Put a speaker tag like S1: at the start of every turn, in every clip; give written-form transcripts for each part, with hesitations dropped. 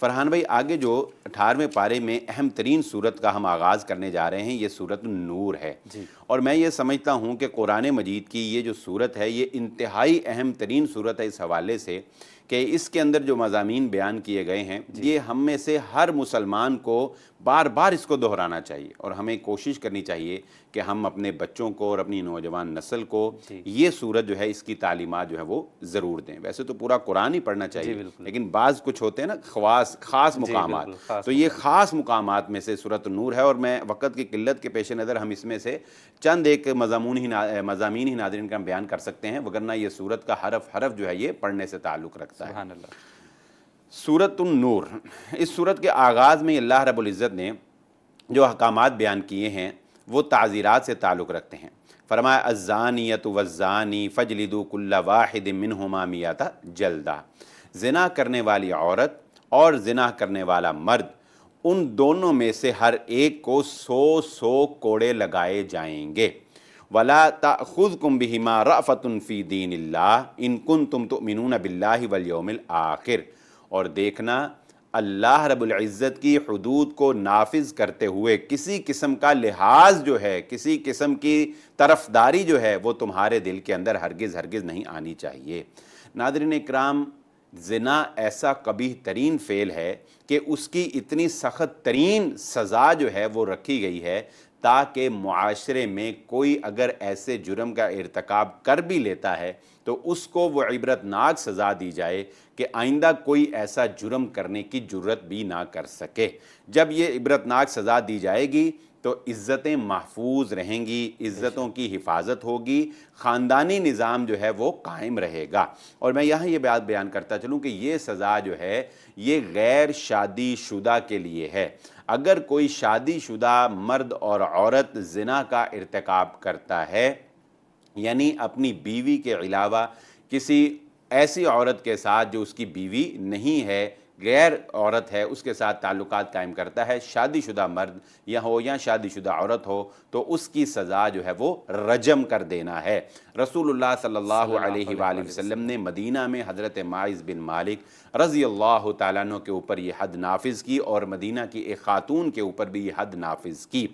S1: فرحان بھائی آگے جو 18ویں پارے میں اہم ترین صورت کا ہم آغاز کرنے جا رہے ہیں یہ صورت النور ہے
S2: جی
S1: اور میں یہ سمجھتا ہوں کہ قرآن مجید کی یہ جو صورت ہے یہ انتہائی اہم ترین صورت ہے اس حوالے سے کہ اس کے اندر جو مضامین بیان کیے گئے ہیں یہ ہم میں سے ہر مسلمان کو بار بار اس کو دہرانا چاہیے اور ہمیں کوشش کرنی چاہیے کہ ہم اپنے بچوں کو اور اپنی نوجوان نسل کو یہ صورت جو ہے اس کی تعلیمات جو ہے وہ ضرور دیں. ویسے تو پورا قرآن ہی پڑھنا چاہیے لیکن بعض کچھ ہوتے ہیں نا خاص مقامات, تو یہ خاص مقامات میں سے سورۃ النور ہے اور میں وقت کی قلت کے پیش نظر ہم اس میں سے چند ایک مضامین ہی ناظرین کا ہم بیان کر سکتے ہیں, وگرنہ یہ صورت کا حرف جو ہے یہ پڑھنے سے تعلق رکھتا ہے.
S2: سبحان اللہ.
S1: سورۃ النور, اس سورت کے آغاز میں اللہ رب العزت نے جو احکامات بیان کیے ہیں وہ تعزیرات سے تعلق رکھتے ہیں. فرمایا الزانیۃ والزانی فجلدوا کل واحد منہما مئۃ جلدہ, زنا کرنے والی عورت اور زنا کرنے والا مرد ان دونوں میں سے ہر ایک کو 100 کوڑے لگائے جائیں گے. ولا تأخذکم بہما رأفۃ فی دین اللہ ان کنتم تؤمنون باللہ والیوم الآخر, اور دیکھنا اللہ رب العزت کی حدود کو نافذ کرتے ہوئے کسی قسم کا لحاظ جو ہے, کسی قسم کی طرفداری جو ہے وہ تمہارے دل کے اندر ہرگز نہیں آنی چاہیے. ناظرین اکرام, زنا ایسا قبیح ترین فعل ہے کہ اس کی اتنی سخت ترین سزا جو ہے وہ رکھی گئی ہے تاکہ معاشرے میں کوئی اگر ایسے جرم کا ارتکاب کر بھی لیتا ہے تو اس کو وہ عبرتناک سزا دی جائے کہ آئندہ کوئی ایسا جرم کرنے کی جرت بھی نہ کر سکے. جب یہ عبرتناک سزا دی جائے گی تو عزتیں محفوظ رہیں گی, عزتوں کی حفاظت ہوگی, خاندانی نظام جو ہے وہ قائم رہے گا. اور میں یہاں یہ بات بیان کرتا چلوں کہ یہ سزا جو ہے یہ غیر شادی شدہ کے لیے ہے. اگر کوئی شادی شدہ مرد اور عورت زنا کا ارتکاب کرتا ہے, یعنی اپنی بیوی کے علاوہ کسی ایسی عورت کے ساتھ جو اس کی بیوی نہیں ہے, غیر عورت ہے, اس کے ساتھ تعلقات قائم کرتا ہے, شادی شدہ مرد یا شادی شدہ عورت ہو, تو اس کی سزا جو ہے وہ رجم کر دینا ہے. رسول اللہ صلی اللہ علیہ وآلہ وسلم نے مدینہ میں حضرت معاذ بن مالک رضی اللہ تعالیٰ عنہ کے اوپر یہ حد نافذ کی اور مدینہ کی ایک خاتون کے اوپر بھی یہ حد نافذ کی.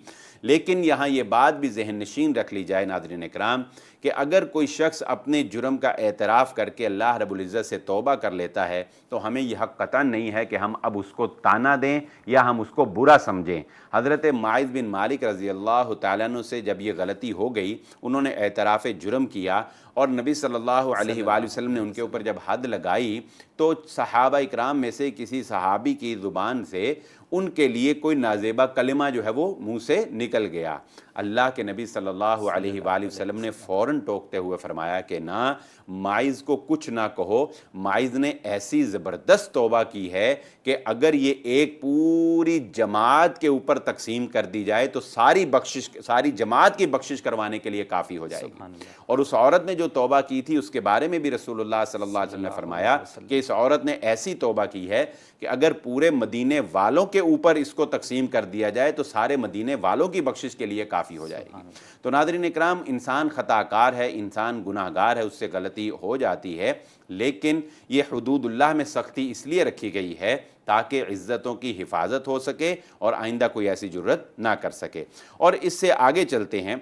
S1: لیکن یہاں یہ بات بھی ذہن نشین رکھ لی جائے ناظرین اکرام کہ اگر کوئی شخص اپنے جرم کا اعتراف کر کے اللہ رب العزت سے توبہ کر لیتا ہے تو ہمیں یہ حق قطعاً نہیں ہے کہ ہم اب اس کو طعنہ دیں یا ہم اس کو برا سمجھیں. حضرت معاذ بن مالک رضی اللہ تعالیٰ عنہ سے جب یہ غلطی ہو گئی, انہوں نے اعتراف جرم کیا اور نبی صلی اللہ علیہ وآلہ وسلم نے ان کے اوپر جب حد لگائی تو صحابہ اکرام میں سے کسی صحابی کی زبان سے ان کے لیے کوئی نازیبہ کلمہ جو ہے وہ منہ سے نکل گیا. اللہ کے نبی صلی اللہ علیہ وآلہ وسلم نے فوراً ٹوکتے ہوئے فرمایا کہ نہ, معاذ کو کچھ نہ کہو, معاذ نے ایسی زبردست توبہ کی ہے کہ اگر یہ ایک پوری جماعت کے اوپر تقسیم کر دی جائے تو ساری جماعت کی بخشش کروانے کے لیے کافی ہو جائے گی. اور اس عورت نے جو توبہ کی تھی اس کے بارے میں بھی رسول اللہ صلی اللہ علیہ وسلم نے فرمایا کہ اس عورت نے ایسی توبہ کی ہے کہ اگر پورے مدینے والوں کے اوپر اس کو تقسیم کر دیا جائے تو سارے مدینے والوں کی بخشش کے لیے کافی ہو جائے گی. تو ناظرین اکرام, انسان خطا کار ہے, انسان گناہ گار ہے, اس سے غلطی ہو جاتی ہے, لیکن یہ حدود اللہ میں سختی اس لیے رکھی گئی ہے تاکہ عزتوں کی حفاظت ہو سکے اور آئندہ کوئی ایسی جرت نہ کر سکے. اور اس سے آگے چلتے ہیں.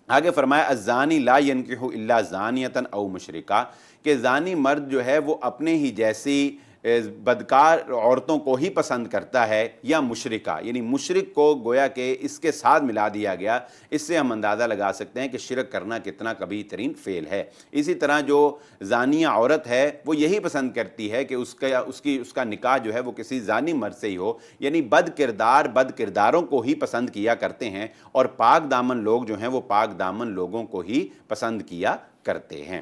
S1: آگے فرمایا الزانی لا ینکح الا زانیۃ او مشرکہ, کہ زانی مرد جو ہے وہ اپنے ہی جیسی بدکار عورتوں کو ہی پسند کرتا ہے یا مشرکہ, یعنی مشرک کو گویا کہ اس کے ساتھ ملا دیا گیا. اس سے ہم اندازہ لگا سکتے ہیں کہ شرک کرنا کتنا کبھی ترین فعل ہے. اسی طرح جو زانیہ عورت ہے وہ یہی پسند کرتی ہے کہ اس کا نکاح جو ہے وہ کسی زانی مرد سے ہی ہو, یعنی بد کرداروں کو ہی پسند کیا کرتے ہیں اور پاک دامن لوگ جو ہیں وہ پاک دامن لوگوں کو ہی پسند کیا کرتے ہیں.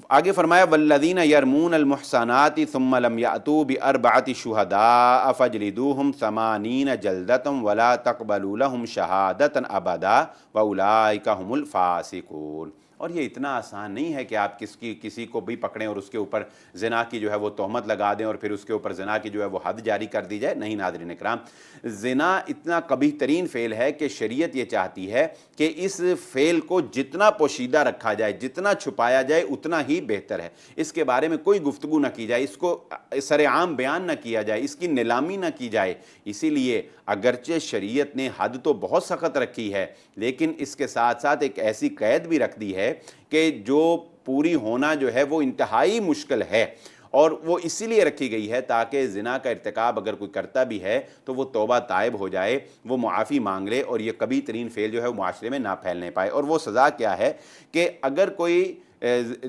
S1: آگے فرمایا والذین یرمون المحصنات ثم لم یأتوا بأربعۃ شہداء فاجلدوہم 80 جلدۃ ولا تقبلوا لهم شہادۃ ابدا واولئک هم الفاسقون. اور یہ اتنا آسان نہیں ہے کہ آپ کسی کو بھی پکڑیں اور اس کے اوپر زنا کی جو ہے وہ تہمت لگا دیں اور پھر اس کے اوپر زنا کی جو ہے وہ حد جاری کر دی جائے. نہیں ناظرین اکرام، زنا اتنا قبیح ترین فعل ہے کہ شریعت یہ چاہتی ہے کہ اس فعل کو جتنا پوشیدہ رکھا جائے، جتنا چھپایا جائے اتنا ہی بہتر ہے. اس کے بارے میں کوئی گفتگو نہ کی جائے، اس کو سر عام بیان نہ کیا جائے، اس کی نیلامی نہ کی جائے. اسی لیے اگرچہ شریعت نے حد تو بہت سخت رکھی ہے، لیکن اس کے ساتھ ساتھ ایک ایسی قید بھی رکھ دی ہے کہ جو پوری ہونا جو ہے وہ انتہائی مشکل ہے. اور وہ اسی لیے رکھی گئی ہے تاکہ زنا کا ارتکاب اگر کوئی کرتا بھی ہے تو وہ توبہ تائب ہو جائے، وہ معافی مانگ لے اور یہ کبھی ترین فعل جو ہے وہ معاشرے میں نہ پھیلنے پائے. اور وہ سزا کیا ہے کہ اگر کوئی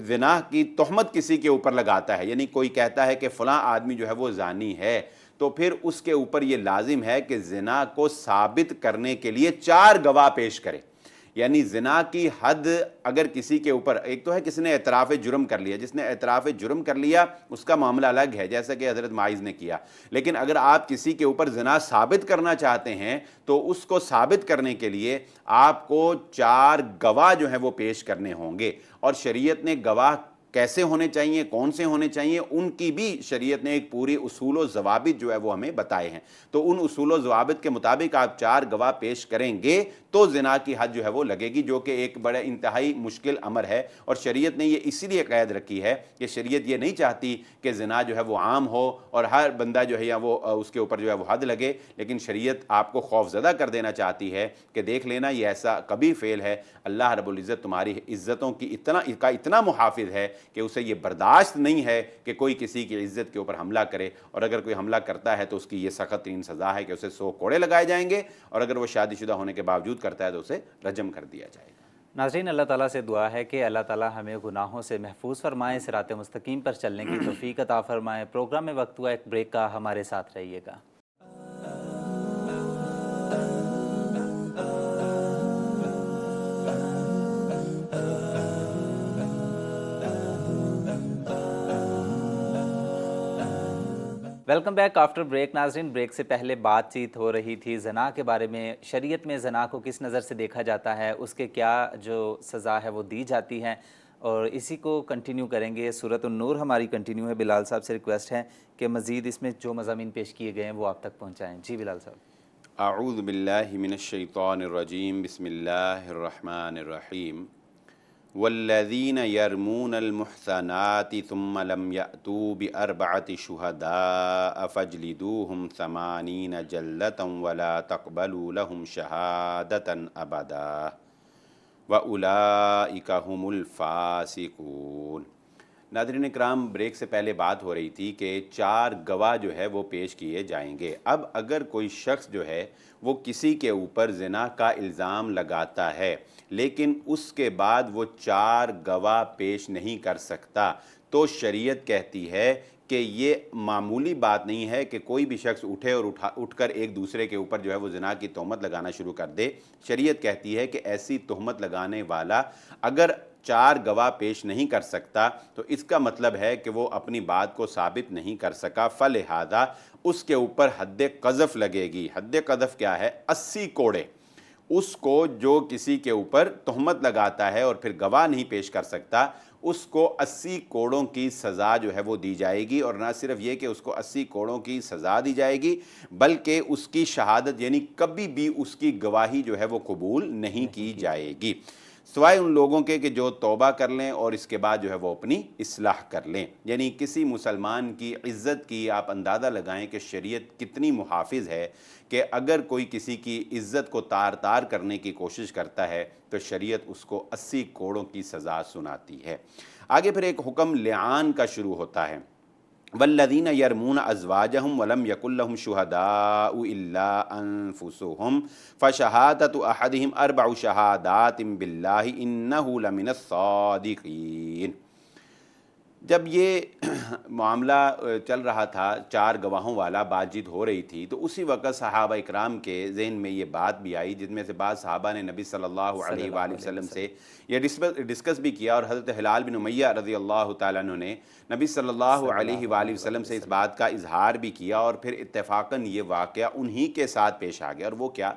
S1: زنا کی تہمت کسی کے اوپر لگاتا ہے، یعنی کوئی کہتا ہے کہ فلاں آدمی جو ہے وہ زانی ہے، تو پھر اس کے اوپر یہ لازم ہے کہ زنا کو ثابت کرنے کے لیے 4 گواہ پیش کرے. یعنی زنا کی حد اگر کسی کے اوپر، ایک تو ہے کسی نے اعتراف جرم کر لیا، جس نے اعتراف جرم کر لیا اس کا معاملہ الگ ہے جیسا کہ حضرت معاذ نے کیا، لیکن اگر آپ کسی کے اوپر زنا ثابت کرنا چاہتے ہیں تو اس کو ثابت کرنے کے لیے آپ کو 4 گواہ جو ہیں وہ پیش کرنے ہوں گے. اور شریعت نے گواہ کیسے ہونے چاہیے، کون سے ہونے چاہیے، ان کی بھی شریعت نے ایک پوری اصول و ضوابط جو ہے وہ ہمیں بتائے ہیں. تو ان اصول و ضوابط کے مطابق آپ 4 گواہ پیش کریں گے تو زنا کی حد جو ہے وہ لگے گی، جو کہ ایک بڑا انتہائی مشکل امر ہے. اور شریعت نے یہ اسی لیے قید رکھی ہے کہ شریعت یہ نہیں چاہتی کہ زنا جو ہے وہ عام ہو اور ہر بندہ جو ہے یا وہ اس کے اوپر جو ہے وہ حد لگے، لیکن شریعت آپ کو خوف زدہ کر دینا چاہتی ہے کہ دیکھ لینا یہ ایسا قبیح فعل ہے، اللہ رب العزت تمہاری عزتوں کی اتنا محافظ ہے کہ اسے یہ برداشت نہیں ہے کہ کوئی کسی کی عزت کے اوپر حملہ کرے. اور اگر کوئی حملہ کرتا ہے تو اس کی یہ سخت ترین سزا ہے کہ اسے 100 کوڑے لگائے جائیں گے، اور اگر وہ شادی شدہ ہونے کے باوجود کرتا ہے تو اسے رجم کر دیا جائے گا.
S2: ناظرین، اللہ تعالیٰ سے دعا ہے کہ اللہ تعالیٰ ہمیں گناہوں سے محفوظ فرمائے، صراط مستقیم پر چلنے کی توفیق عطا فرمائے. پروگرام میں وقت ہوا ایک بریک کا، ہمارے ساتھ رہیے گا. Welcome back after break. ناظرین، بریک سے پہلے بات چیت ہو رہی تھی زنا کے بارے میں. شریعت میں زنا کو کس نظر سے دیکھا جاتا ہے، اس کے کیا جو سزا ہے وہ دی جاتی ہے، اور اسی کو کنٹینیو کریں گے. سورۃ النور ہماری کنٹینیو ہے. بلال صاحب سے ریکویسٹ ہے کہ مزید اس میں جو مضامین پیش کیے گئے ہیں وہ آپ تک پہنچائیں. جی بلال صاحب.
S1: اعوذ باللہ من الشیطان الرجیم، بسم اللہ الرحمن الرحیم. والذین یرمون المحصنات ثم لم یأتوا بأربعۃ شہداء فاجلدوہم 80 جلدۃ ولا تقبلوا لہم شہادۃ ابدا وأولئک هم الفاسقون. ناظرین اکرام، بریک سے پہلے بات ہو رہی تھی کہ 4 گواہ جو ہے وہ پیش کیے جائیں گے. اب اگر کوئی شخص جو ہے وہ کسی کے اوپر زنا کا الزام لگاتا ہے لیکن اس کے بعد وہ 4 گواہ پیش نہیں کر سکتا، تو شریعت کہتی ہے کہ یہ معمولی بات نہیں ہے کہ کوئی بھی شخص اٹھے اور اٹھ کر ایک دوسرے کے اوپر جو ہے وہ زنا کی تہمت لگانا شروع کر دے. شریعت کہتی ہے کہ ایسی تہمت لگانے والا اگر 4 گواہ پیش نہیں کر سکتا تو اس کا مطلب ہے کہ وہ اپنی بات کو ثابت نہیں کر سکا، فلہذا اس کے اوپر حد قذف لگے گی. حد قذف کیا ہے؟ 80 کوڑے. اس کو جو کسی کے اوپر تہمت لگاتا ہے اور پھر گواہ نہیں پیش کر سکتا، اس کو 80 کوڑوں کی سزا جو ہے وہ دی جائے گی. اور نہ صرف یہ کہ اس کو 80 کوڑوں کی سزا دی جائے گی بلکہ اس کی شہادت یعنی کبھی بھی اس کی گواہی جو ہے وہ قبول نہیں کی جائے گی، سوائے ان لوگوں کے کہ جو توبہ کر لیں اور اس کے بعد جو ہے وہ اپنی اصلاح کر لیں. یعنی کسی مسلمان کی عزت کی آپ اندازہ لگائیں کہ شریعت کتنی محافظ ہے کہ اگر کوئی کسی کی عزت کو تار تار کرنے کی کوشش کرتا ہے تو شریعت اس کو 80 کوڑوں کی سزا سناتی ہے. آگے پھر ایک حکم لعان کا شروع ہوتا ہے. والذین یرمون ازواجہم ولم یکن لہم شہداء الا انفسہم فشہادۃ احدہم 4 شہادات باللہ انہ لمن الصادقین. جب یہ معاملہ چل رہا تھا 4 گواہوں والا، بات چیت ہو رہی تھی، تو اسی وقت صحابہ اکرام کے ذہن میں یہ بات بھی آئی، جن میں سے بعض صحابہ نے نبی صلی اللہ علیہ وآلہ وسلم سے یہ ڈسکس بھی کیا. اور حضرت ہلال بن امیہ رضی اللہ تعالیٰ عنہ نے نبی صلی اللہ علیہ وآلہ وسلم سے اس بات کا اظہار بھی کیا، اور پھر اتفاقاً یہ واقعہ انہی کے ساتھ پیش آ گیا. اور وہ کیا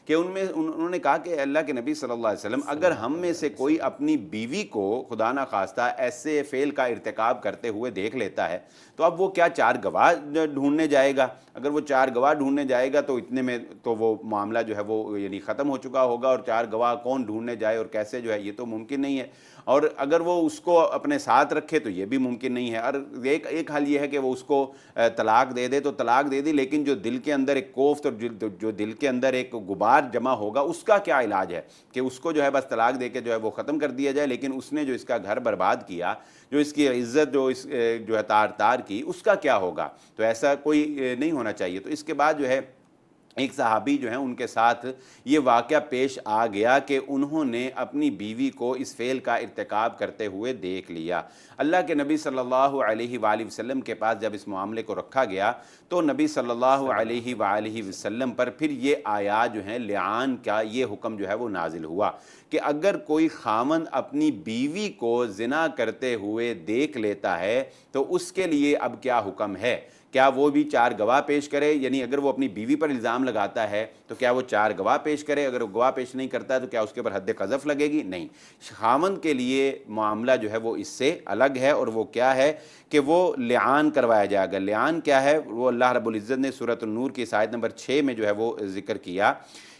S1: کہ انہوں نے کہا کہ اللہ کے نبی صلی اللہ علیہ وسلم اگر ہم میں سے کوئی اپنی بیوی کو خدا نہ خواستہ ایسے فعل کا ارتکاب کرتے ہوئے دیکھ لیتا ہے تو اب وہ کیا 4 گواہ ڈھونڈنے جائے گا؟ اگر وہ 4 گواہ ڈھونڈنے جائے گا تو اتنے میں تو وہ معاملہ جو ہے وہ یعنی ختم ہو چکا ہوگا، اور 4 گواہ کون ڈھونڈنے جائے اور کیسے جو ہے یہ تو ممکن نہیں ہے، اور اگر وہ اس کو اپنے ساتھ رکھے تو یہ بھی ممکن نہیں ہے۔ اور ایک حل یہ ہے کہ وہ اس کو طلاق دے دے تو طلاق دے دی، لیکن جو دل کے اندر ایک کوفت اور جو دل کے اندر ایک غبار جمع ہوگا اس کا کیا علاج ہے کہ اس کو جو ہے بس طلاق دے کے جو ہے وہ ختم کر دیا جائے، لیکن اس نے جو اس کا گھر برباد کیا، جو اس کی عزت جو ہے تار کی، اس کا کیا ہوگا؟ تو ایسا کوئی نہیں ہونا چاہیے۔ تو اس کے بعد جو ہے ایک صحابی جو ہیں ان کے ساتھ یہ واقعہ پیش آ گیا کہ انہوں نے اپنی بیوی کو اس فعل کا ارتکاب کرتے ہوئے دیکھ لیا۔ اللہ کے نبی صلی اللہ علیہ وآلہ وسلم کے پاس جب اس معاملے کو رکھا گیا تو نبی صلی اللہ علیہ وآلہ وسلم پر پھر یہ آیات جو ہیں لعان کا یہ حکم جو ہے وہ نازل ہوا کہ اگر کوئی خامند اپنی بیوی کو زنا کرتے ہوئے دیکھ لیتا ہے تو اس کے لیے اب کیا حکم ہے؟ کیا وہ بھی 4 گواہ پیش کرے؟ یعنی اگر وہ اپنی بیوی پر الزام لگاتا ہے تو کیا وہ 4 گواہ پیش کرے؟ اگر وہ گواہ پیش نہیں کرتا ہے تو کیا اس کے اوپر حد قذف لگے گی؟ نہیں، خامند کے لیے معاملہ جو ہے وہ اس سے الگ ہے، اور وہ کیا ہے کہ وہ لعان کروایا جائے گا۔ لعان کیا ہے؟ وہ اللہ رب العزت نے سورۃ النور کی آیت نمبر 6 میں جو ہے وہ ذکر کیا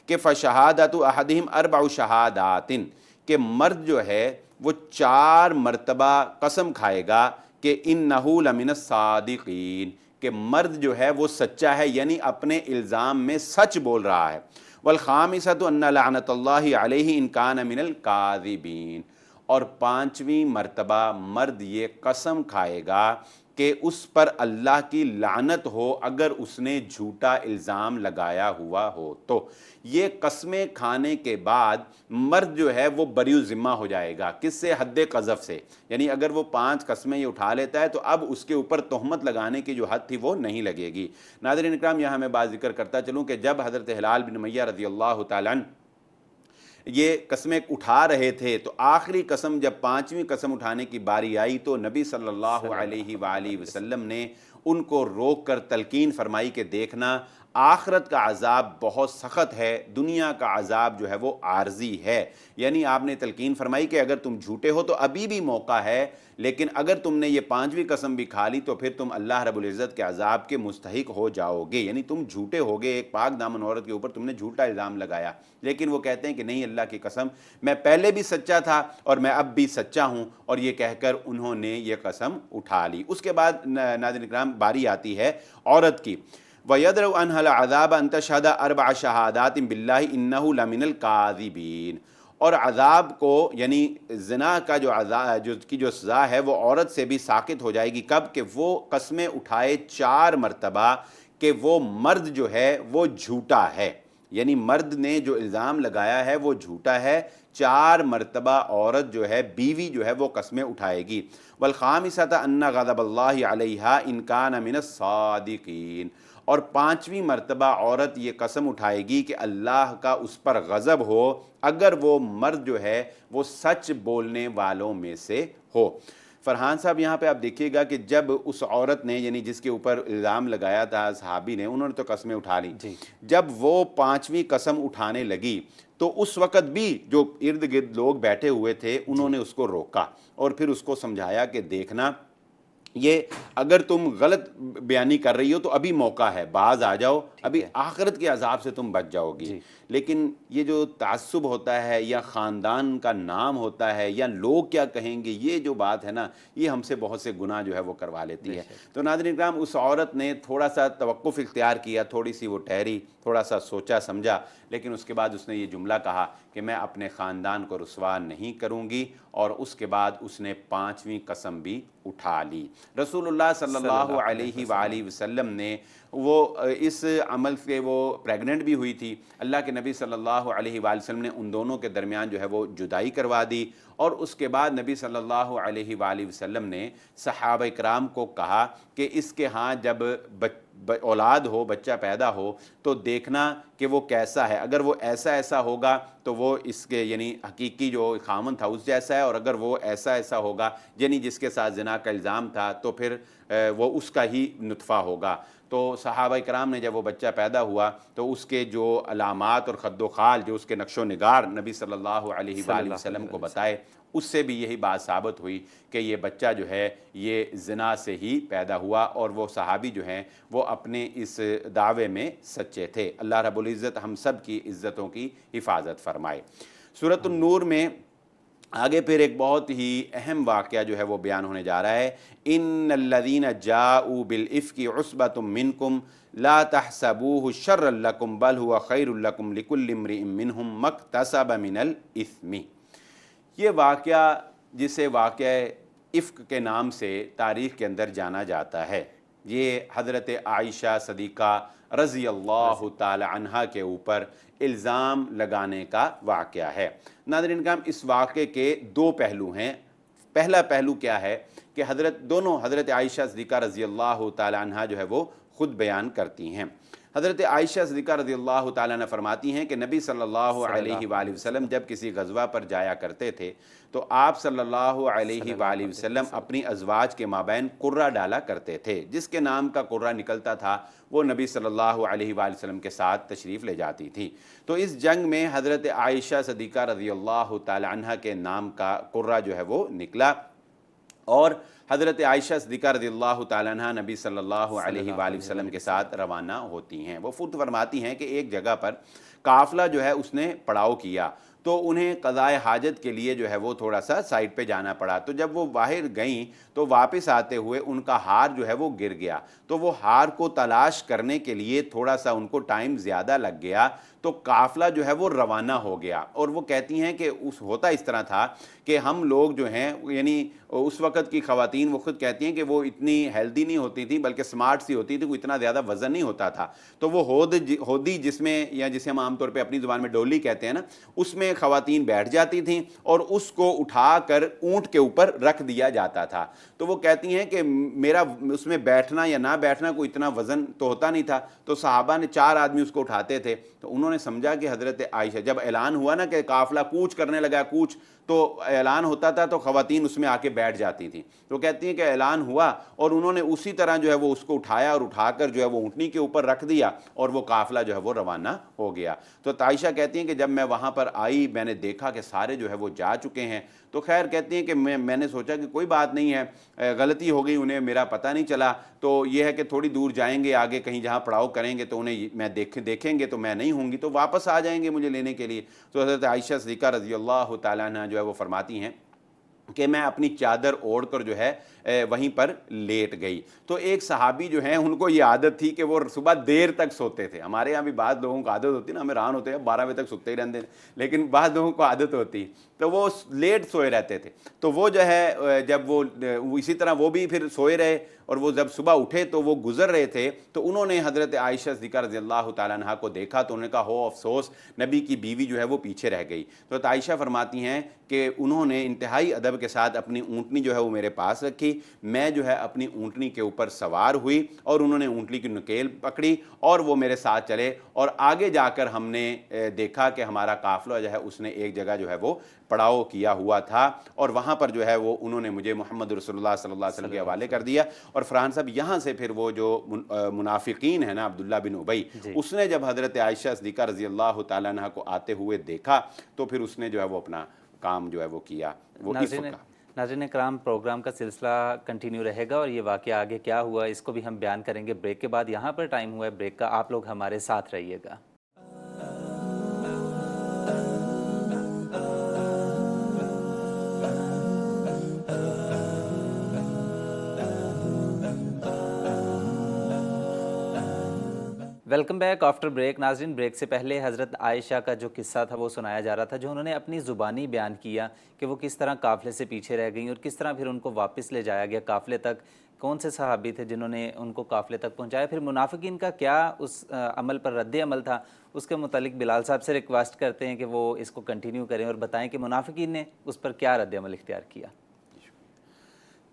S1: کہ فشہادۃ احدہم 4 شہادات، کہ مرد جو ہے وہ 4 مرتبہ قسم کھائے گا کہ انہ لمن الصادقین، کہ مرد جو ہے وہ سچا ہے، یعنی اپنے الزام میں سچ بول رہا ہے۔ والخامسۃ ان لعنۃ اللہ علیہ ان کان من الکاذبین، اور 5ویں مرتبہ مرد یہ قسم کھائے گا کہ اس پر اللہ کی لعنت ہو اگر اس نے جھوٹا الزام لگایا ہوا ہو۔ تو یہ قسمیں کھانے کے بعد مرد جو ہے وہ بری ذمہ ہو جائے گا، کس سے؟ حد قذف سے، یعنی اگر وہ 5 قسمیں یہ اٹھا لیتا ہے تو اب اس کے اوپر تہمت لگانے کی جو حد تھی وہ نہیں لگے گی۔ ناظرین اکرام، یہاں میں بات ذکر کرتا چلوں کہ جب حضرت ہلال بن امیہ رضی اللہ تعالیٰ عنہ یہ قسمیں اٹھا رہے تھے تو آخری قسم جب 5ویں قسم اٹھانے کی باری آئی تو نبی صلی اللہ علیہ وآلہ وسلم نے ان کو روک کر تلقین فرمائی کہ دیکھنا آخرت کا عذاب بہت سخت ہے، دنیا کا عذاب جو ہے وہ عارضی ہے۔ یعنی آپ نے تلقین فرمائی کہ اگر تم جھوٹے ہو تو ابھی بھی موقع ہے، لیکن اگر تم نے یہ 5ویں قسم بھی کھا لی تو پھر تم اللہ رب العزت کے عذاب کے مستحق ہو جاؤ گے، یعنی تم جھوٹے ہو گے، ایک پاک دامن عورت کے اوپر تم نے جھوٹا الزام لگایا۔ لیکن وہ کہتے ہیں کہ نہیں، اللہ کی قسم میں پہلے بھی سچا تھا اور میں اب بھی سچا ہوں، اور یہ کہہ کر انہوں نے یہ قسم اٹھا لی۔ اس کے بعد ناظرین کرام باری آتی ہے عورت کی، وَيَدْرَوْ عَنْهَا الْعَذَابَ أَن تَشْهَدَ 4 شَهَادَاتٍ بِاللَّهِ إِنَّهُ لَمِنَ الْكَاذِبِينَ، اور عذاب کو یعنی زنا کا جو عذاب جو سزا ہے وہ عورت سے بھی ساقط ہو جائے گی۔ کب؟ کہ وہ قسمیں اٹھائے 4 مرتبہ کہ وہ مرد جو ہے وہ جھوٹا ہے، یعنی مرد نے جو الزام لگایا ہے وہ جھوٹا ہے۔ 4 مرتبہ عورت جو ہے بیوی جو ہے وہ قسمیں اٹھائے گی۔ وَالْخَامِسَةَ أَنَّ غَضَبَ اللَّهِ عَلَيْهَا إِن كَانَ مِنَ الصَّادِقِينَ، اور 5ویں مرتبہ عورت یہ قسم اٹھائے گی کہ اللہ کا اس پر غضب ہو اگر وہ مرد جو ہے وہ سچ بولنے والوں میں سے ہو۔ فرحان صاحب یہاں پہ آپ دیکھیے گا کہ جب اس عورت نے یعنی جس کے اوپر الزام لگایا تھا صحابی نے، انہوں نے تو قسمیں اٹھا لی، جب وہ 5ویں قسم اٹھانے لگی تو اس وقت بھی جو ارد گرد لوگ بیٹھے ہوئے تھے انہوں نے اس کو روکا اور پھر اس کو سمجھایا کہ دیکھنا یہ اگر تم غلط بیانی کر رہی ہو تو ابھی موقع ہے، باز آ جاؤ، ابھی آخرت کے عذاب سے تم بچ جاؤ گی۔ لیکن یہ جو تعصب ہوتا ہے یا خاندان کا نام ہوتا ہے یا لوگ کیا کہیں گے، یہ جو بات ہے نا، یہ ہم سے بہت سے گناہ جو ہے وہ کروا لیتی ہے۔ تو ناظرین کرام، اس عورت نے تھوڑا سا توقف اختیار کیا، تھوڑی سی وہ ٹھہری، تھوڑا سا سوچا سمجھا، لیکن اس کے بعد اس نے یہ جملہ کہا کہ میں اپنے خاندان کو رسوا نہیں کروں گی، اور اس کے بعد اس نے 5ویں قسم بھی اٹھا لی۔ رسول اللہ صلی اللہ علیہ وآلہ وسلم نے وہ اس عمل سے وہ پریگننٹ بھی ہوئی تھی، اللہ کے نبی صلی اللہ علیہ وآلہ وسلم نے ان دونوں کے درمیان جو ہے وہ جدائی کروا دی، اور اس کے بعد نبی صلی اللہ علیہ وآلہ وسلم نے صحابہ کرام کو کہا کہ اس کے ہاں جب اولاد ہو، بچہ پیدا ہو تو دیکھنا کہ وہ کیسا ہے، اگر وہ ایسا ہوگا تو وہ اس کے یعنی حقیقی جو خامن تھا اس جیسا ہے، اور اگر وہ ایسا ہوگا یعنی جس کے ساتھ زنا کا الزام تھا تو پھر وہ اس کا ہی نطفہ ہوگا۔ تو صحابہ کرام نے جب وہ بچہ پیدا ہوا تو اس کے جو علامات اور خد و خال جو اس کے نقش و نگار نبی صلی اللہ علیہ وآلہ وسلم کو بتائے، اس سے بھی یہی بات ثابت ہوئی کہ یہ بچہ جو ہے یہ زنا سے ہی پیدا ہوا، اور وہ صحابی جو ہیں وہ اپنے اس دعوے میں سچے تھے۔ اللہ رب العزت ہم سب کی عزتوں کی حفاظت فرمائے۔ سورۃ النور میں آگے پھر ایک بہت ہی اہم واقعہ جو ہے وہ بیان ہونے جا رہا ہے۔ ان الذین جاؤوا بالافک عصبۃ منکم لا تحسبوه شرا لکم بل هو خیر لکم لکل امرئ منہم ما اکتسب من الاثم۔ یہ واقعہ جسے واقعہ افک کے نام سے تاریخ کے اندر جانا جاتا ہے، یہ حضرت عائشہ صدیقہ رضی اللہ تعالی عنہا کے اوپر الزام لگانے کا واقعہ ہے۔ ناظرین کرام، اس واقعے کے دو پہلو ہیں۔ پہلا پہلو کیا ہے کہ حضرت عائشہ صدیقہ رضی اللہ تعالی عنہا جو ہے وہ خود بیان کرتی ہیں۔ حضرت عائشہ صدیقہ رضی اللہ تعالیٰ عنہ فرماتی ہیں کہ نبی صلی اللہ علیہ وآلہ وسلم جب کسی غزوہ پر جایا کرتے تھے تو آپ صلی اللہ علیہ وآلہ وسلم اپنی ازواج کے مابین قرہ ڈالا کرتے تھے، جس کے نام کا قرہ نکلتا تھا وہ نبی صلی اللہ علیہ وآلہ وسلم کے ساتھ تشریف لے جاتی تھی۔ تو اس جنگ میں حضرت عائشہ صدیقہ رضی اللہ تعالی عنہ کے نام کا قرہ جو ہے وہ نکلا، اور حضرت عائشہ صدیقہ رضی اللہ تعالیٰ عنہ نبی صلی اللہ علیہ وآلہ وسلم کے ساتھ روانہ ہوتی ہیں۔ وہ خود فرماتی ہیں کہ ایک جگہ پر قافلہ جو ہے اس نے پڑاؤ کیا تو انہیں قضائے حاجت کے لیے جو ہے وہ تھوڑا سا سائڈ پہ جانا پڑا۔ تو جب وہ باہر گئیں تو واپس آتے ہوئے ان کا ہار جو ہے وہ گر گیا، تو وہ ہار کو تلاش کرنے کے لیے تھوڑا سا ان کو ٹائم زیادہ لگ گیا، تو قافلہ جو ہے وہ روانہ ہو گیا۔ اور وہ کہتی ہیں کہ ہوتا اس طرح تھا کہ ہم لوگ جو ہیں، یعنی اس وقت کی خواتین وہ خود کہتی ہیں کہ وہ اتنی ہیلدی نہیں ہوتی تھی بلکہ سمارٹ سی ہوتی تھی، کوئی اتنا زیادہ وزن نہیں ہوتا تھا، تو وہ ہودی جس میں، یا جسے ہم عام طور پہ اپنی زبان میں ڈولی کہتے ہیں نا، اس میں خواتین بیٹھ جاتی تھیں اور اس کو اٹھا کر اونٹ کے اوپر رکھ دیا جاتا تھا۔ تو وہ کہتی ہیں کہ میرا اس میں بیٹھنا یا نہ بیٹھنا کوئی اتنا وزن تو ہوتا نہیں تھا، تو صحابہ نے 4 آدمی اس کو اٹھاتے تھے، تو انہوں نے سمجھا کہ حضرت عائشہ، جب اعلان ہوا نا کہ قافلہ کوچ کرنے لگا، کوچ تو اعلان ہوتا تھا تو خواتین اس میں آ کے بیٹھ جاتی تھیں، تو کہتی ہیں کہ اعلان ہوا اور انہوں نے اسی طرح جو ہے وہ اس کو اٹھایا اور اٹھا کر جو ہے وہ اونٹنی کے اوپر رکھ دیا اور وہ قافلہ جو ہے وہ روانہ ہو گیا۔ تو عائشہ کہتی ہیں کہ جب میں وہاں پر آئی میں نے دیکھا کہ سارے جو ہے وہ جا چکے ہیں، تو خیر کہتی ہیں کہ میں نے سوچا کہ کوئی بات نہیں ہے، غلطی ہو گئی، انہیں میرا پتہ نہیں چلا، تو یہ ہے کہ تھوڑی دور جائیں گے آگے کہیں جہاں پڑاؤ کریں گے تو انہیں میں دیکھیں گے تو میں نہیں ہوں گی تو واپس آ جائیں گے مجھے لینے کے لیے۔ تو حضرت عائشہ صدیقہ رضی اللہ تعالیٰ عنہ جو ہے وہ فرماتی ہیں کہ میں اپنی چادر اوڑھ کر جو ہے وہیں پر لیٹ گئی۔ تو ایک صحابی جو ہیں ان کو یہ عادت تھی کہ وہ صبح دیر تک سوتے تھے۔ ہمارے یہاں بھی بعض لوگوں کو عادت ہوتی ہے نا، ہمیں ران ہوتے ہیں 12 بجے تک سوتے ہی رہتے ہیں، لیکن بعض لوگوں کو عادت ہوتی تو وہ لیٹ سوئے رہتے تھے۔ تو وہ جو ہے جب وہ اسی طرح وہ بھی پھر سوئے رہے، اور وہ جب صبح اٹھے تو وہ گزر رہے تھے، تو انہوں نے حضرت عائشہ صدیقہ رضی اللہ تعالیٰ عنہ کو دیکھا تو انہوں نے کہا ہو افسوس، نبی کی بیوی جو ہے وہ پیچھے رہ گئی۔ تو عائشہ فرماتی ہیں کہ انہوں نے انتہائی ادب کے ساتھ اپنی اونٹنی جو ہے وہ میرے پاس رکھی، میں جو ہے اپنی اونٹنی کے اوپر سوار ہوئی اور انہوں نے اونٹنی کی نکیل پکڑی اور وہ میرے ساتھ چلے، اور آگے جا کر ہم نے دیکھا کہ ہمارا قافلہ جو ہے اس نے ایک جگہ جو ہے وہ پڑاؤ کیا ہوا تھا، اور وہاں پر جو ہے وہ انہوں نے مجھے محمد رسول اللہ صلی اللہ علیہ وسلم کے حوالے کر دیا۔ اور فرحان صاحب یہاں سے پھر وہ جو منافقین ہیں نا، عبداللہ بن ابی، اس نے جب حضرت عائشہ صدیقہ رضی اللہ تعالیٰ عنہ کو آتے ہوئے دیکھا تو پھر اس نے جو ہے وہ اپنا کام جو ہے وہ کیا، وہ
S2: ناظرین کرام، پروگرام کا سلسلہ کنٹینیو رہے گا اور یہ واقعہ آگے کیا ہوا اس کو بھی ہم بیان کریں گے بریک کے بعد۔ یہاں پر ٹائم ہوا ہے بریک کا، آپ لوگ ہمارے ساتھ رہیے گا۔ Welcome back after break. ناظرین، بریک سے پہلے حضرت عائشہ کا جو قصہ تھا وہ سنایا جا رہا تھا، جو انہوں نے اپنی زبانی بیان کیا کہ وہ کس طرح قافلے سے پیچھے رہ گئیں اور کس طرح پھر ان کو واپس لے جایا گیا قافلے تک، کون سے صحابی تھے جنہوں نے ان کو قافلے تک پہنچایا، پھر منافقین کا کیا اس عمل پر رد عمل تھا۔ اس کے متعلق بلال صاحب سے ریکویسٹ کرتے ہیں کہ وہ اس کو کنٹینیو کریں اور بتائیں کہ منافقین نے اس پر کیا رد عمل اختیار کیا۔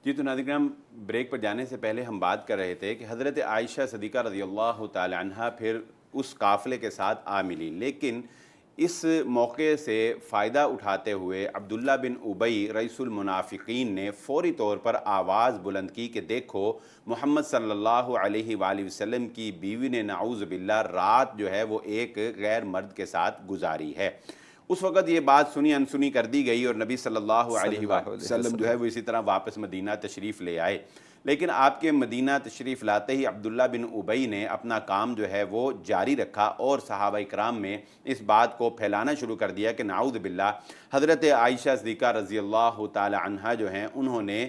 S1: جی تو ناظرین کرام، بریک پر جانے سے پہلے ہم بات کر رہے تھے کہ حضرت عائشہ صدیقہ رضی اللہ تعالی عنہ پھر اس قافلے کے ساتھ آ ملی، لیکن اس موقع سے فائدہ اٹھاتے ہوئے عبداللہ بن ابی رئیس المنافقین نے فوری طور پر آواز بلند کی کہ دیکھو محمد صلی اللہ علیہ وآلہ وسلم کی بیوی نے نعوذ باللہ رات جو ہے وہ ایک غیر مرد کے ساتھ گزاری ہے۔ اس وقت یہ بات سنی انسنی کر دی گئی اور نبی صلی اللہ علیہ وآلہ وسلم جو ہے وہ اسی طرح واپس مدینہ تشریف لے آئے۔ لیکن آپ کے مدینہ تشریف لاتے ہی عبداللہ بن ابی نے اپنا کام جو ہے وہ جاری رکھا اور صحابہ کرام میں اس بات کو پھیلانا شروع کر دیا کہ نعوذ باللہ حضرت عائشہ صدیقہ رضی اللہ تعالی عنہا جو ہیں انہوں نے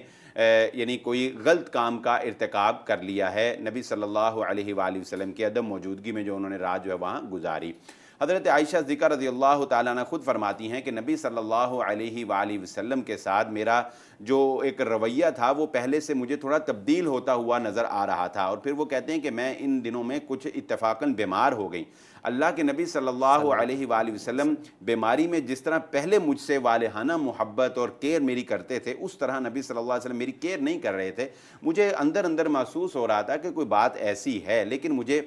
S1: یعنی کوئی غلط کام کا ارتکاب کر لیا ہے نبی صلی اللہ علیہ وآلہ وسلم کی عدم موجودگی میں جو انہوں نے رات جو ہے وہاں گزاری۔ حضرت عائشہ صدیقہ رضی اللہ تعالیٰ عنہ خود فرماتی ہیں کہ نبی صلی اللہ علیہ وآلہ وسلم کے ساتھ میرا جو ایک رویہ تھا وہ پہلے سے مجھے تھوڑا تبدیل ہوتا ہوا نظر آ رہا تھا، اور پھر وہ کہتے ہیں کہ میں ان دنوں میں کچھ اتفاقاً بیمار ہو گئی۔ اللہ کے نبی صلی اللہ علیہ وآلہ وسلم بیماری میں جس طرح پہلے مجھ سے والہانہ محبت اور کیئر میری کرتے تھے، اس طرح نبی صلی اللہ علیہ وسلم میری کیئر نہیں کر رہے تھے۔ مجھے اندر اندر محسوس ہو رہا تھا کہ کوئی بات ایسی ہے، لیکن مجھے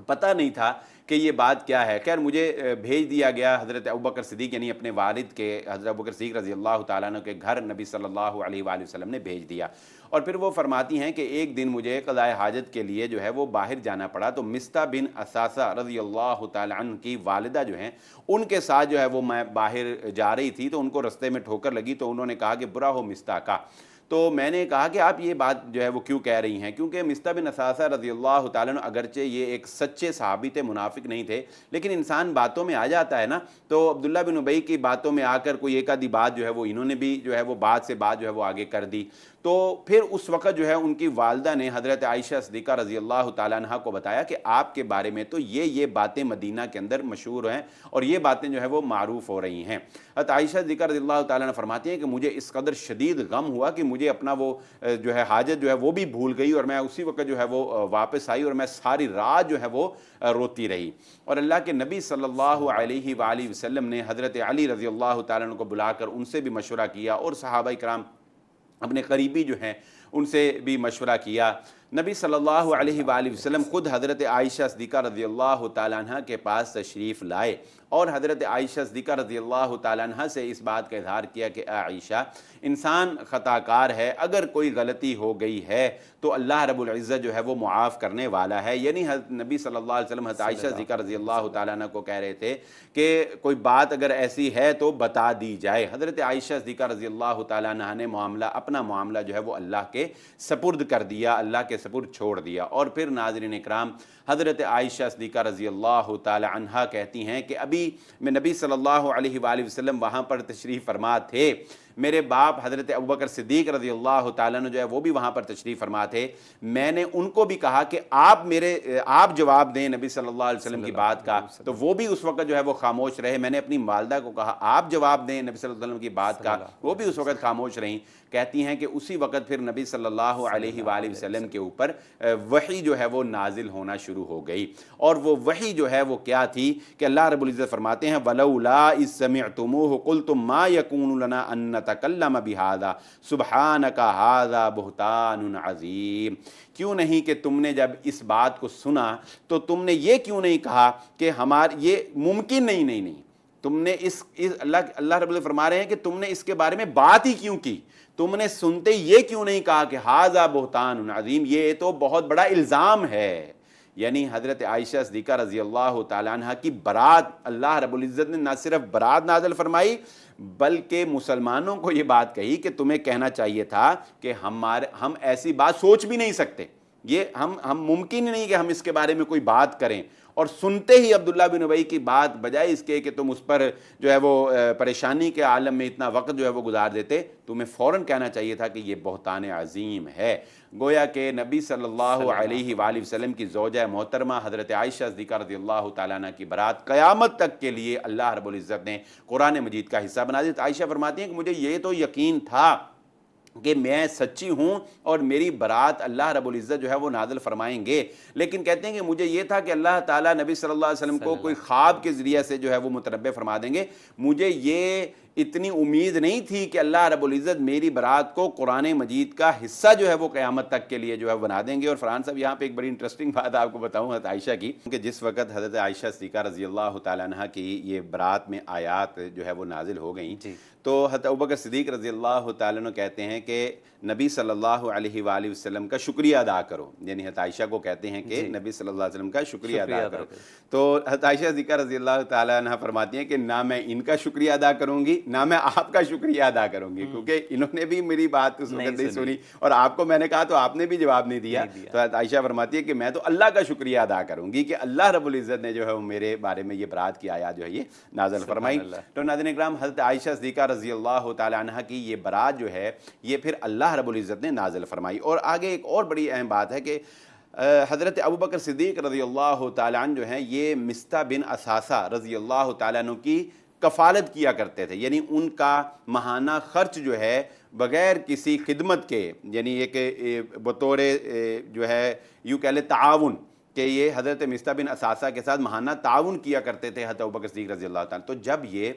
S1: پتہ نہیں تھا کہ یہ بات کیا ہے۔ خیر مجھے بھیج دیا گیا حضرت ابوبکر صدیق یعنی اپنے والد کے حضرت ابوبکر صدیق رضی اللہ تعالیٰ عنہ کے گھر نبی صلی اللہ علیہ وآلہ وسلم نے بھیج دیا، اور پھر وہ فرماتی ہیں کہ ایک دن مجھے قضاء حاجت کے لیے جو ہے وہ باہر جانا پڑا، تو مصطح بن اثاثہ رضی اللہ تعالیٰ عنہ کی والدہ جو ہیں ان کے ساتھ جو ہے وہ میں باہر جا رہی تھی، تو ان کو رستے میں ٹھوکر لگی، تو انہوں نے کہا کہ برا ہو مصطح کا۔ تو میں نے کہا کہ آپ یہ بات جو ہے وہ کیوں کہہ رہی ہیں، کیونکہ مصطح بن اثاثہ رضی اللہ تعالیٰ عنہ اگرچہ یہ ایک سچے صحابی تھے، منافق نہیں تھے، لیکن انسان باتوں میں آ جاتا ہے نا، تو عبداللہ بن ابی کی باتوں میں آ کر کوئی ایک آدھی بات جو ہے وہ انہوں نے بھی جو ہے وہ بات سے بات جو ہے وہ آگے کر دی۔ تو پھر اس وقت جو ہے ان کی والدہ نے حضرت عائشہ صدیقہ رضی اللہ تعالیٰ عنہ کو بتایا کہ آپ کے بارے میں تو یہ باتیں مدینہ کے اندر مشہور ہیں اور یہ باتیں جو ہے وہ معروف ہو رہی ہیں۔ حضرت عائشہ صدیقہ رضی اللہ تعالیٰ عنہ فرماتی ہیں کہ مجھے اس قدر شدید غم ہوا کہ مجھے اپنا وہ جو ہے حاجت جو ہے وہ بھی بھول گئی، اور میں اسی وقت جو ہے وہ واپس آئی اور میں ساری رات جو ہے وہ روتی رہی۔ اور اللہ کے نبی صلی اللہ علیہ وآلہ وسلم نے حضرت علی رضی اللہ تعالیٰ عنہ کو بلا کر ان سے بھی مشورہ کیا، اور صحابہ کرام اپنے قریبی جو ہیں ان سے بھی مشورہ کیا۔ نبی صلی اللہ علیہ وآلہ وسلم خود حضرت عائشہ صدیقہ رضی اللہ تعالیٰ عنہ کے پاس تشریف لائے اور حضرت عائشہ صدیقہ رضی اللہ تعالیٰ عنہ سے اس بات کا اظہار کیا کہ اے عائشہ، انسان خطا کار ہے، اگر کوئی غلطی ہو گئی ہے تو اللہ رب العزت جو ہے وہ معاف کرنے والا ہے۔ یعنی حضرت نبی صلی اللہ علیہ وسلم حضرت عائشہ صدیقہ رضی اللہ تعالیٰ عنہ کو کہہ رہے تھے کہ کوئی بات اگر ایسی ہے تو بتا دی جائے۔ حضرت عائشہ صدیقہ رضی اللہ تعالیٰ عنہ نے اپنا معاملہ جو ہے وہ اللہ کے سپرد کر دیا، اللہ کے سپرد چھوڑ دیا۔ اور پھر ناظرین اکرام، حضرت عائشہ صدیقہ رضی اللہ تعالی عنہا کہتی ہیں کہ ابھی میں نبی صلی اللہ علیہ وآلہ وسلم وہاں پر تشریف فرما تھے، میرے باپ حضرت ابوبکر صدیق رضی اللہ تعالیٰ عنہ جو ہے وہ بھی وہاں پر تشریف فرما تھے۔ میں نے ان کو بھی کہا کہ آپ جواب دیں نبی صلی اللہ علیہ وسلم کی بات کا، تو وہ بھی اس وقت جو ہے وہ خاموش رہے۔ میں نے اپنی والدہ کو کہا آپ جواب دیں نبی صلی اللہ علیہ وسلم کی بات کا، وہ بھی اس وقت خاموش رہیں۔ کہتی ہیں کہ اسی وقت پھر نبی صلی اللہ علیہ وآلہ وسلم کے اوپر وحی جو ہے وہ نازل ہونا شروع ہو گئی، اور وہ وحی جو ہے وہ کیا تھی کہ اللہ رب العزت فرماتے ہیں وَلَوْلَا إِذْ سَمِعْتُمُوهُ قُلْتُمْ مَا يَكُونُ لَنَا أَن نَتَكَلَّمَ بِهَذَا سُبْحَانَكَ هَذَا بُهْتَانٌ عَظِيمٌ۔ کیوں نہیں کہ تم نے جب اس بات کو سنا تو تم نے یہ کیوں نہیں کہا کہ یہ ممکن نہیں تم نے اللہ رب العزت فرما رہے ہیں کہ تم نے اس کے بارے میں بات ہی کیوں کی، تم نے سنتے یہ کیوں نہیں کہا کہ ھذا بہتان عظیم، یہ تو بہت بڑا الزام ہے۔ یعنی حضرت عائشہ صدیقہ رضی اللہ تعالیٰ عنہ کی برات اللہ رب العزت نے نہ صرف برات نازل فرمائی بلکہ مسلمانوں کو یہ بات کہی کہ تمہیں کہنا چاہیے تھا کہ ہم ایسی بات سوچ بھی نہیں سکتے، یہ ہم ممکن ہی نہیں کہ ہم اس کے بارے میں کوئی بات کریں، اور سنتے ہی عبداللہ بن ابی کی بات بجائے اس کے کہ تم اس پر جو ہے وہ پریشانی کے عالم میں اتنا وقت جو ہے وہ گزار دیتے، تمہیں فوراً کہنا چاہیے تھا کہ یہ بہتان عظیم ہے۔ گویا کہ نبی صلی اللہ علیہ وآلہ وسلم کی زوجہ محترمہ حضرت عائشہ صدیقہ رضی اللہ تعالیٰ عنہ کی برات قیامت تک کے لیے اللہ رب العزت نے قرآن مجید کا حصہ بنا دیا۔ عائشہ فرماتی ہیں کہ مجھے یہ تو یقین تھا کہ میں سچی ہوں اور میری برات اللہ رب العزت جو ہے وہ نازل فرمائیں گے، لیکن کہتے ہیں کہ مجھے یہ تھا کہ اللہ تعالیٰ نبی صلی اللہ علیہ وسلم کو کوئی خواب کے ذریعے سے جو ہے وہ متنبع فرما دیں گے، مجھے یہ اتنی امید نہیں تھی کہ اللہ رب العزت میری برات کو قرآن مجید کا حصہ جو ہے وہ قیامت تک کے لیے جو ہے بنا دیں گے۔ اور فرحان صاحب یہاں پہ ایک بڑی انٹرسٹنگ بات آپ کو بتاؤں حضرت عائشہ کی، کہ جس وقت حضرت عائشہ صدیقہ رضی اللہ تعالیٰ عنہ کی یہ برات میں آیات جو ہے وہ نازل ہو گئیں، تو حضرت ابوبکر صدیق رضی اللہ تعالیٰ عنہ کہتے ہیں کہ نبی صلی اللہ علیہ وآلہ وسلم کا شکریہ ادا کرو، یعنی حضرت عائشہ کو کہتے ہیں کہ نبی صلی اللہ علیہ وسلم کا شکریہ ادا کرو۔ تو حضرت عائشہ صدیقہ رضی اللہ تعالیٰ عنہ فرماتی ہیں کہ نہ میں ان کا شکریہ ادا کروں گی نہ میں آپ کا شکریہ ادا کروں گی، کیونکہ انہوں نے بھی میری بات اس وقت نہیں سنی، اور آپ کو میں نے کہا تو آپ نے بھی جواب نہیں دیا۔ تو حضرت عائشہ فرماتی ہے کہ میں تو اللہ کا شکریہ ادا کروں گی کہ اللہ رب العزت نے جو ہے وہ میرے بارے میں یہ برات کی آیات جو ہے یہ نازل فرمائی۔ تو ناظرین اکرام، حضرت عائشہ صدیقہ رضی اللہ تعالیٰ عنہ کی یہ برات جو ہے یہ پھر اللہ رب العزت نے نازل فرمائی۔ اور آگے ایک اور بڑی اہم بات ہے کہ حضرت ابوبکر صدیق رضی اللہ تعالیٰ عنہ جو ہیں یہ مصطح بن اثاثہ رضی اللہ تعالیٰ عنہ کی کفالت کیا کرتے تھے، یعنی ان کا ماہانہ خرچ جو ہے بغیر کسی خدمت کے، یعنی ایک بطور جو ہے یوں کہہ لے تعاون، کہ یہ حضرت مصطح بن اثاثہ کے ساتھ ماہانہ تعاون کیا کرتے تھے حضرت ابوبکر صدیق رضی اللہ تعالیٰ۔ تو جب یہ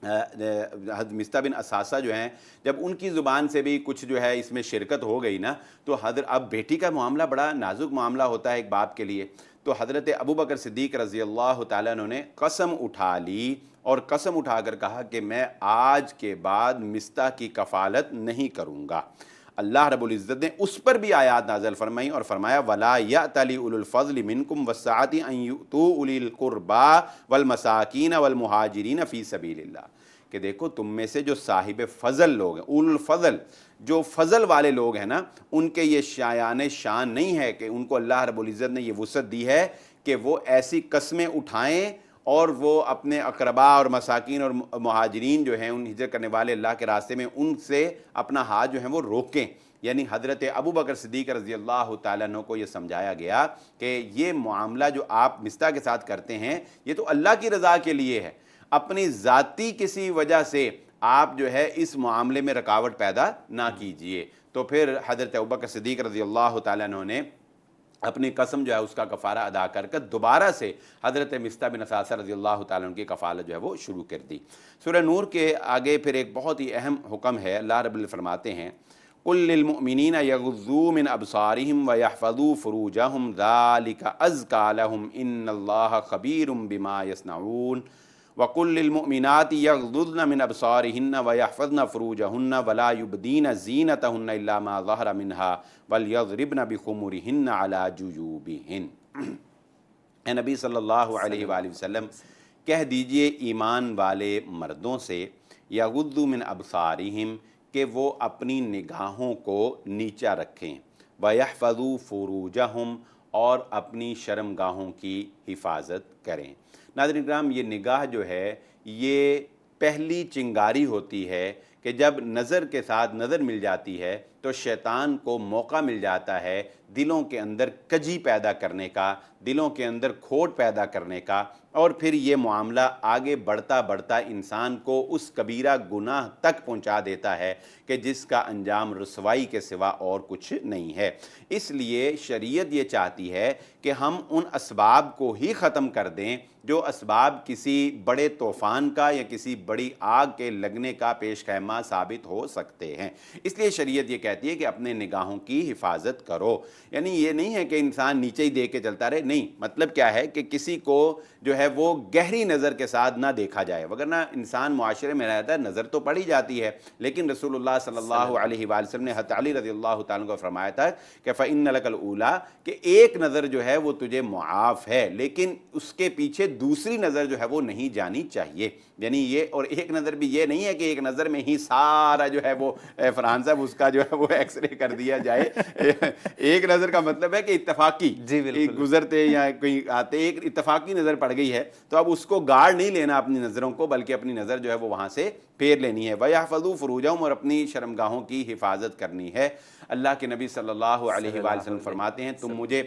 S1: حضرت مصطح بن اثاثہ جو ہیں جب ان کی زبان سے بھی کچھ جو ہے اس میں شرکت ہو گئی نا، تو اب بیٹی کا معاملہ بڑا نازک معاملہ ہوتا ہے ایک باپ کے لیے، تو حضرت ابوبکر صدیق رضی اللہ تعالیٰ عنہ نے قسم اٹھا لی اور قسم اٹھا کر کہا کہ میں آج کے بعد مصطح کی کفالت نہیں کروں گا۔ اللہ رب العزت نے اس پر بھی آیات نازل فرمائیں اور فرمایا وَلَا يَأْتَلِ أُولُو الْفَضْلِ مِنْكُمْ وَالسَّعَةِ أَنْ يُؤْتُوا أُولِي الْقُرْبَى وَالْمَسَاكِينَ وَالْمُهَاجِرِينَ فِي سَبِيلِ اللَّهِ، کہ دیکھو تم میں سے جو صاحب فضل لوگ ہیں، اولو الفضل، جو فضل والے لوگ ہیں نا، ان کے یہ شایان شان نہیں ہے کہ ان کو اللہ رب العزت نے یہ وسعت دی ہے کہ وہ ایسی قسمیں اٹھائیں اور وہ اپنے اقربا اور مساکین اور مہاجرین جو ہیں ان ہجرت کرنے والے اللہ کے راستے میں ان سے اپنا ہاتھ جو ہیں وہ روکیں۔ یعنی حضرت ابوبکر صدیق رضی اللہ تعالیٰ عنہ کو یہ سمجھایا گیا کہ یہ معاملہ جو آپ مصطح کے ساتھ کرتے ہیں یہ تو اللہ کی رضا کے لیے ہے، اپنی ذاتی کسی وجہ سے آپ جو ہے اس معاملے میں رکاوٹ پیدا نہ کیجئے۔ تو پھر حضرت ابوبکر صدیق رضی اللہ تعالیٰ عنہ نے اپنی قسم جو ہے اس کا کفارہ ادا کر کر دوبارہ سے حضرت مصطح بن اثاثہ رضی اللہ تعالیٰ عنہ کی کفالت جو ہے وہ شروع کر دی۔ سورہ نور کے آگے پھر ایک بہت ہی اہم حکم ہے، اللہ رب العزت فرماتے ہیں قُل لِّلْمُؤْمِنِينَ يَغُضُّوا مِنْ أَبْصَارِهِمْ وَيَحْفَظُوا فُرُوجَهُمْ ذَلِكَ أَزْكَىٰ لَهُمْ إِنَّ اللَّهَ خَبِيرٌ بِمَا يَصْنَعُونَ وَقُل لِّلْمُؤْمِنَاتِ يَغْضُضْنَ مِنْ أَبْصَارِهِنَّ وَيَحْفَظْنَ فُرُوجَهُنَّ وَلَا يُبْدِينَ زِينَتَهُنَّ إِلَّا مَا ظَهَرَ مِنْهَا وَلْيَضْرِبْنَ بِخُمُرِهِنَّ عَلَىٰ جُيُوبِهِنَّ۔ اے نبی صلی اللہ علیہ وآلہ وسلم کہہ دیجئے ایمان والے مردوں سے یغضوا من ابصارہم کہ وہ اپنی نگاہوں کو نیچا رکھیں، وَيَحْفَظُوا فُرُوجَهُمْ اور اپنی شرمگاہوں کی حفاظت کریں۔ ناظرین کرام، یہ نگاہ جو ہے یہ پہلی چنگاری ہوتی ہے کہ جب نظر کے ساتھ نظر مل جاتی ہے تو شیطان کو موقع مل جاتا ہے دلوں کے اندر کجی پیدا کرنے کا، دلوں کے اندر کھوٹ پیدا کرنے کا، اور پھر یہ معاملہ آگے بڑھتا بڑھتا انسان کو اس کبیرہ گناہ تک پہنچا دیتا ہے کہ جس کا انجام رسوائی کے سوا اور کچھ نہیں ہے۔ اس لیے شریعت یہ چاہتی ہے کہ ہم ان اسباب کو ہی ختم کر دیں جو اسباب کسی بڑے طوفان کا یا کسی بڑی آگ کے لگنے کا پیش خیمہ ثابت ہو سکتے ہیں۔ اس لیے شریعت یہ کہتی ہے کہ اپنے نگاہوں کی حفاظت کرو، یعنی یہ نہیں ہے کہ انسان نیچے ہی دیکھ کے چلتا رہے، نہیں، مطلب کیا ہے کہ کسی کو جو ہے وہ گہری نظر کے ساتھ نہ دیکھا جائے، وگرنہ انسان معاشرے میں رہتا ہے نظر تو پڑی جاتی ہے، لیکن رسول اللہ صلی اللہ علیہ وآلہ وسلم نے حضرت علی رضی اللہ تعالیٰ کو فرمایا تھا کہ فَإِنَّ لَكَ الْأُولَىٰ کہ ایک نظر جو ہے وہ تجھے معاف ہے، لیکن اس کے پیچھے دوسری نظر جو ہے وہ نہیں جانی چاہیے۔ یعنی یہ، اور ایک نظر بھی یہ نہیں ہے کہ ایک نظر میں ہی سارا جو ہے وہ فرحان صاحب اس کا جو ہے وہ ایکس رے کر دیا جائے۔ ایک نظر کا مطلب ہے کہ اتفاقی گزرتے یا کوئی آتے ایک اتفاقی نظر پڑ گئی ہے تو اب اس کو گاڑ نہیں لینا اپنی نظروں کو، بلکہ اپنی نظر جو ہے وہ وہاں سے پھیر لینی ہے۔ وَيَحْفَظُوا فُرُوجَهُمْ اور اپنی شرمگاہوں کی حفاظت کرنی ہے۔ اللہ کے نبی صلی اللہ علیہ وآلہ وسلم فرماتے ہیں تم مجھے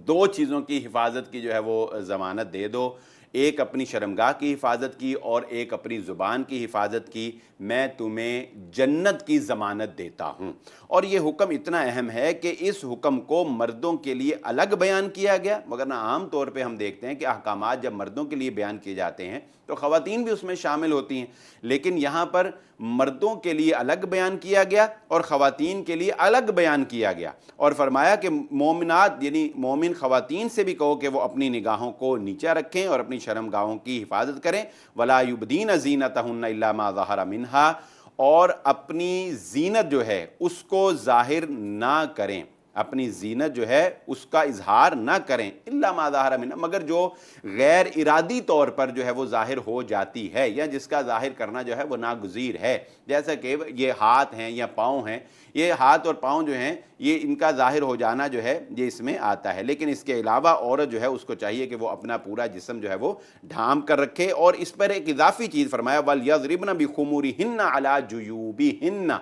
S1: دو چیزوں کی حفاظت کی جو ہے وہ ضمانت دے دو، ایک اپنی شرمگاہ کی حفاظت کی اور ایک اپنی زبان کی حفاظت کی، میں تمہیں جنت کی ضمانت دیتا ہوں۔ اور یہ حکم اتنا اہم ہے کہ اس حکم کو مردوں کے لیے الگ بیان کیا گیا، مگر نہ عام طور پہ ہم دیکھتے ہیں کہ احکامات جب مردوں کے لیے بیان کیے جاتے ہیں تو خواتین بھی اس میں شامل ہوتی ہیں، لیکن یہاں پر مردوں کے لیے الگ بیان کیا گیا اور خواتین کے لیے الگ بیان کیا گیا، اور فرمایا کہ مومنات یعنی مومن خواتین سے بھی کہو کہ وہ اپنی نگاہوں کو نیچا رکھیں اور اپنی شرمگاہوں کی حفاظت کریں، وَلَا يُبْدِينَ زِينَتَهُنَّ إِلَّا مَا ظَهَرَ مِنْهَا، اور اپنی زینت جو ہے اس کو ظاہر نہ کریں، اپنی زینت جو ہے اس کا اظہار نہ کریں، الا ما ظاہر منہا، مگر جو غیر ارادی طور پر جو ہے وہ ظاہر ہو جاتی ہے یا جس کا ظاہر کرنا جو ہے وہ ناگزیر ہے، جیسا کہ یہ ہاتھ ہیں یا پاؤں ہیں، یہ ہاتھ اور پاؤں جو ہیں یہ ان کا ظاہر ہو جانا جو ہے یہ اس میں آتا ہے، لیکن اس کے علاوہ عورت جو ہے اس کو چاہیے کہ وہ اپنا پورا جسم جو ہے وہ ڈھانپ کر رکھے، اور اس پر ایک اضافی چیز فرمایا وَلْيَضْرِبْنَ بِخُمُورِهِنَّ عَلَى جُيُوبِهِنَّ،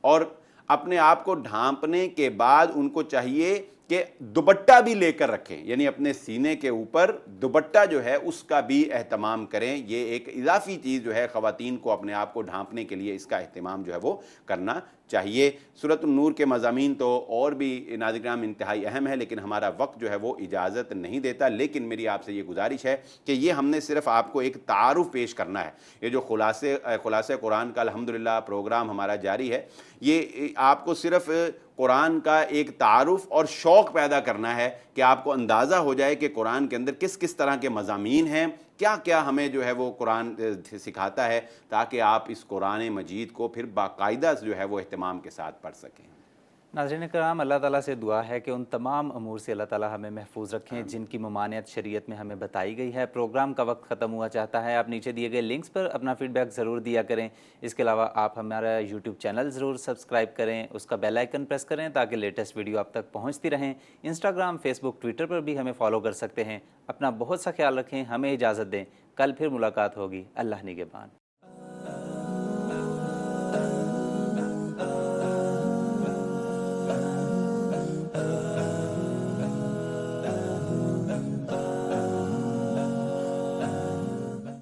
S1: اور اپنے آپ کو ڈھانپنے کے بعد ان کو چاہیے کہ دوپٹہ بھی لے کر رکھیں، یعنی اپنے سینے کے اوپر دوپٹہ جو ہے اس کا بھی اہتمام کریں۔ یہ ایک اضافی چیز جو ہے خواتین کو اپنے آپ کو ڈھانپنے کے لیے اس کا اہتمام جو ہے وہ کرنا چاہیے۔ سورۃ النور کے مضامین تو اور بھی ناظرین کرام انتہائی اہم ہے، لیکن ہمارا وقت جو ہے وہ اجازت نہیں دیتا، لیکن میری آپ سے یہ گزارش ہے کہ یہ ہم نے صرف آپ کو ایک تعارف پیش کرنا ہے۔ یہ جو خلاصہ قرآن کا الحمدللہ پروگرام ہمارا جاری ہے، یہ آپ کو صرف قرآن کا ایک تعارف اور شوق پیدا کرنا ہے کہ آپ کو اندازہ ہو جائے کہ قرآن کے اندر کس کس طرح کے مضامین ہیں، کیا کیا ہمیں جو ہے وہ قرآن سکھاتا ہے، تاکہ آپ اس قرآن مجید کو پھر باقاعدہ جو ہے وہ اہتمام کے ساتھ پڑھ سکیں۔
S2: ناظرین کرام، اللہ تعالیٰ سے دعا ہے کہ ان تمام امور سے اللہ تعالیٰ ہمیں محفوظ رکھیں جن کی ممانعت شریعت میں ہمیں بتائی گئی ہے۔ پروگرام کا وقت ختم ہوا چاہتا ہے، آپ نیچے دیے گئے لنکس پر اپنا فیڈ بیک ضرور دیا کریں۔ اس کے علاوہ آپ ہمارا یوٹیوب چینل ضرور سبسکرائب کریں، اس کا بیل آئیکن پریس کریں تاکہ لیٹسٹ ویڈیو آپ تک پہنچتی رہیں۔ انسٹاگرام، فیس بک، ٹویٹر پر بھی ہمیں فالو کر سکتے ہیں۔ اپنا بہت سا خیال رکھیں، ہمیں اجازت دیں، کل پھر ملاقات ہوگی۔ اللہ نگہبان۔